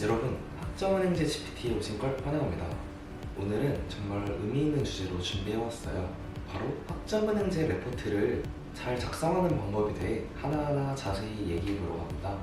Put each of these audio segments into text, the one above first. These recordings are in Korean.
여러분, 학점은행제 GPT에 오신 걸 환영합니다. 오늘은 정말 의미 있는 주제로 준비해왔어요. 바로 학점은행제 레포트를 잘 작성하는 방법에 대해 하나하나 자세히 얘기해보려고 합니다.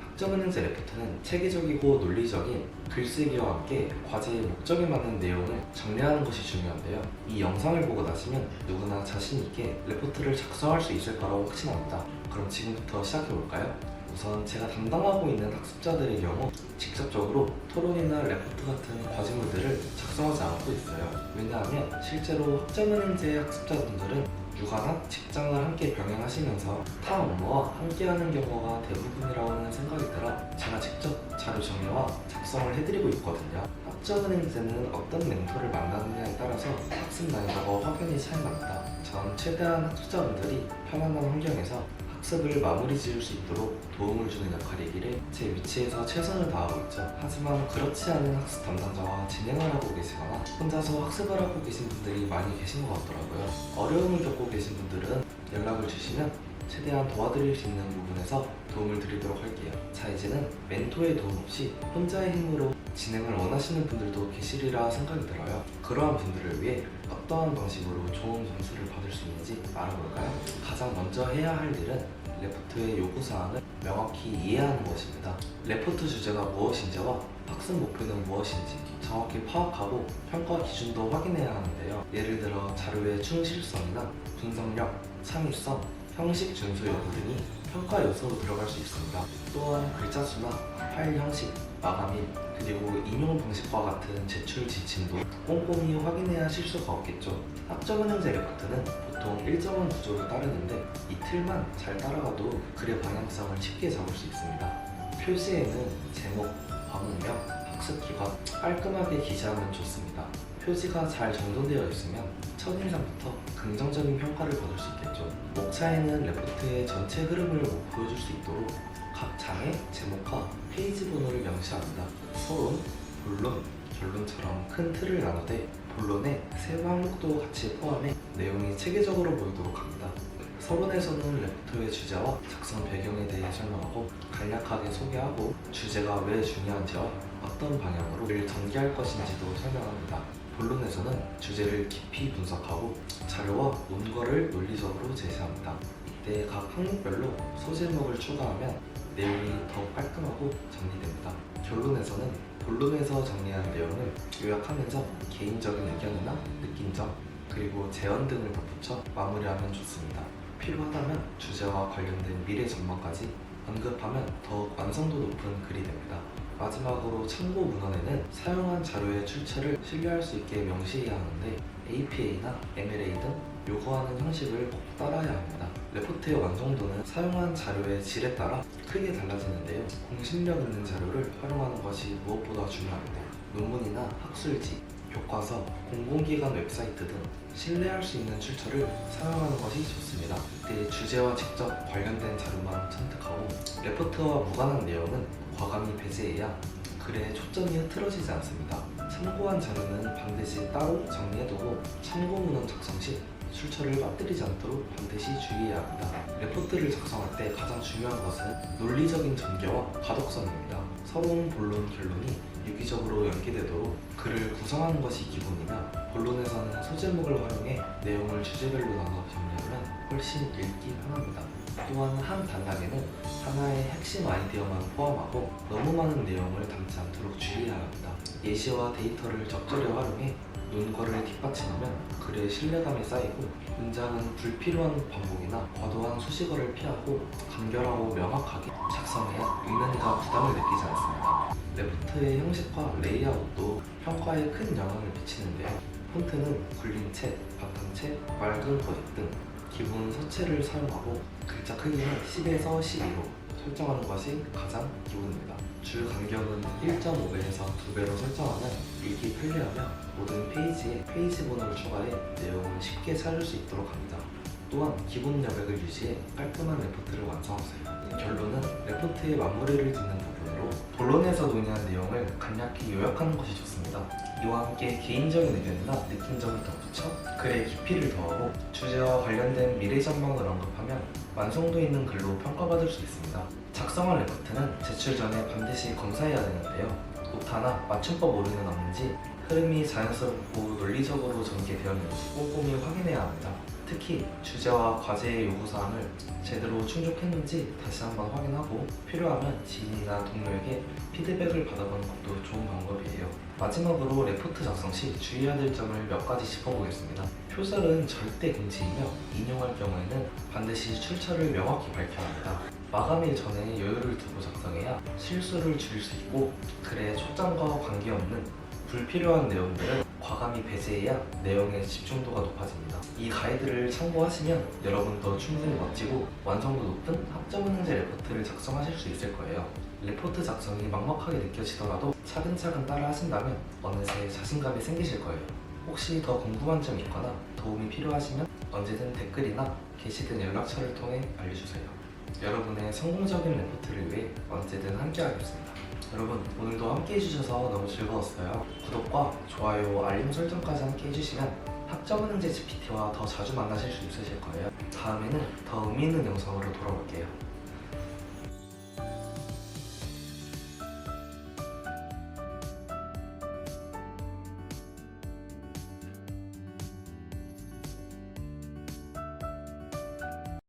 학점은행제 레포트는 체계적이고 논리적인 글쓰기와 함께 과제의 목적에 맞는 내용을 정리하는 것이 중요한데요. 이 영상을 보고 나시면 누구나 자신 있게 레포트를 작성할 수 있을 거라고 확신합니다. 그럼 지금부터 시작해볼까요? 우선 제가 담당하고 있는 학습자들의 경우 직접적으로 토론이나 레포트 같은 과제물들을 작성하지 않고 있어요. 왜냐하면 실제로 학점은행제 학습자분들은 육아나 직장을 함께 병행하시면서 타 업무와 함께하는 경우가 대부분이라는 생각이 들어 제가 직접 자료 정리와 작성을 해드리고 있거든요. 학점은행제는 어떤 멘토를 만나느냐에 따라서 학습 난이도가 확연히 차이납니다. 전 최대한 학습자분들이 편안한 환경에서 학습을 마무리 지을 수 있도록 도움을 주는 역할이기에 제 위치에서 최선을 다하고 있죠. 하지만 그렇지 않은 학습 담당자와 진행을 하고 계시거나 혼자서 학습을 하고 계신 분들이 많이 계신 것 같더라고요. 어려움을 겪고 계신 분들은 연락을 주시면 최대한 도와드릴 수 있는 부분에서 도움을 드리도록 할게요. 자, 이제는 멘토의 도움 없이 혼자의 힘으로 진행을 원하시는 분들도 계시리라 생각이 들어요. 그러한 분들을 위해 어떠한 방식으로 좋은 점수를 받을 수 있는지 알아볼까요? 가장 먼저 해야 할 일은 레포트의 요구사항을 명확히 이해하는 것입니다. 레포트 주제가 무엇인지와 학습 목표는 무엇인지 정확히 파악하고 평가 기준도 확인해야 하는데요. 예를 들어 자료의 충실성이나 분석력, 창의성, 형식 준수 여부 등이 평가 요소로 들어갈 수 있습니다. 또한 글자 수나 파일 형식, 마감일, 그리고 인용 방식과 같은 제출 지침도 꼼꼼히 확인해야 실수가 없겠죠. 학점은행제 레포트는 보통 일정한 구조를 따르는데 이 틀만 잘 따라가도 글의 방향성을 쉽게 잡을 수 있습니다. 표지에는 제목, 과목명, 학습기관 깔끔하게 기재하면 좋습니다. 표지가 잘 정돈되어 있으면 첫인상부터 긍정적인 평가를 받을 수 있겠죠. 목차에는 레포트의 전체 흐름을 보여줄 수 있도록 각 장의 제목과 페이지 번호를 명시합니다. 서론, 본론, 결론처럼 큰 틀을 나누되 본론에 세 항목도 같이 포함해 내용이 체계적으로 보이도록 합니다. 서론에서는 레포트의 주제와 작성 배경에 대해 설명하고 간략하게 소개하고 주제가 왜 중요한지와 어떤 방향으로 를 전개할 것인지도 설명합니다. 본론에서는 주제를 깊이 분석하고 자료와 논거를 논리적으로 제시합니다. 이때 각 항목별로 소제목을 추가하면 내용이 더 깔끔하고 정리됩니다. 결론에서는 본론에서 정리한 내용을 요약하면서 개인적인 의견이나 느낀 점, 그리고 제언 등을 덧붙여 마무리하면 좋습니다. 필요하다면 주제와 관련된 미래 전망까지 언급하면 더욱 완성도 높은 글이 됩니다. 마지막으로 참고 문헌에는 사용한 자료의 출처를 신뢰할 수 있게 명시해야 하는데 APA나 MLA 등 요구하는 형식을 꼭 따라야 합니다. 레포트의 완성도는 사용한 자료의 질에 따라 크게 달라지는데요. 공신력 있는 자료를 활용하는 것이 무엇보다 중요합니다. 논문이나 학술지, 교과서, 공공기관 웹사이트 등 신뢰할 수 있는 출처를 사용하는 것이 좋습니다. 이때 주제와 직접 관련된 자료만 선택하고 레포트와 무관한 내용은 과감히 배제해야 글의 초점이 흐트러지지 않습니다. 참고한 자료는 반드시 따로 정리해두고 참고 문헌 작성 시 출처를 빠뜨리지 않도록 반드시 주의해야 합니다. 레포트를 작성할 때 가장 중요한 것은 논리적인 전개와 가독성입니다. 서론, 본론, 결론이 유기적으로 연계되도록 글을 구성하는 것이 기본이며 본론에서는 소제목을 활용해 내용을 주제별로 나눠 정리하면 훨씬 읽기 편합니다. 또한 한 단락에는 하나의 핵심 아이디어만 포함하고 너무 많은 내용을 담지 않도록 주의해야 합니다. 예시와 데이터를 적절히 활용해 논거를 뒷받침하면 글의 신뢰감이 쌓이고 문장은 불필요한 반복이나 과도한 수식어를 피하고 간결하고 명확하게 작성해야 읽는 이가 부담을 느끼지 않습니다. 레포트의 형식과 레이아웃도 평가에 큰 영향을 미치는데요. 폰트는 굴린 책, 바탕책, 맑은 거짓 등 기본 서체를 사용하고 글자 크기는 10에서 12로 설정하는 것이 가장 기본입니다. 줄 간격은 1.5배에서 2배로 설정하면 읽기 편리하며 모든 페이지에 페이지 번호를 추가해 내용을 쉽게 찾을 수 있도록 합니다. 또한 기본 여백을 유지해 깔끔한 레포트를 완성하세요. 결론은 레포트의 마무리를 짓는 부분으로 본론에서 논의한 내용을 간략히 요약하는 것이 좋습니다. 이와 함께 개인적인 의견이나 느낀 점을 덧붙여 글의 깊이를 더하고 주제와 관련된 미래 전망을 언급하면 완성도 있는 글로 평가받을 수 있습니다. 작성한 레포트는 제출 전에 반드시 검사해야 되는데요. 오타나 맞춤법 오류는 없는지, 흐름이 자연스럽고 논리적으로 전개되었는지 꼼꼼히 확인해야 합니다. 특히 주제와 과제의 요구사항을 제대로 충족했는지 다시 한번 확인하고 필요하면 지인이나 동료에게 피드백을 받아보는 것도 좋은 방법이에요. 마지막으로 레포트 작성 시 주의해야 될 점을 몇 가지 짚어보겠습니다. 표절은 절대 금지이며 인용할 경우에는 반드시 출처를 명확히 밝혀야 합니다. 마감일 전에 여유를 두고 작성해야 실수를 줄일 수 있고 글의 초점과 관계없는 불필요한 내용들은 과감히 배제해야 내용의 집중도가 높아집니다. 이 가이드를 참고하시면 여러분도 충분히 멋지고 완성도 높은 학점은행제 레포트를 작성하실 수 있을 거예요. 레포트 작성이 막막하게 느껴지더라도 차근차근 따라 하신다면 어느새 자신감이 생기실 거예요. 혹시 더 궁금한 점이 있거나 도움이 필요하시면 언제든 댓글이나 게시된 연락처를 통해 알려주세요. 여러분의 성공적인 레포트를 위해 언제든 함께하겠습니다. 여러분, 오늘도 함께 해주셔서 너무 즐거웠어요. 구독과 좋아요, 알림 설정까지 함께 해주시면 학점은행제 GPT와 더 자주 만나실 수 있으실 거예요. 다음에는 더 의미 있는 영상으로 돌아올게요.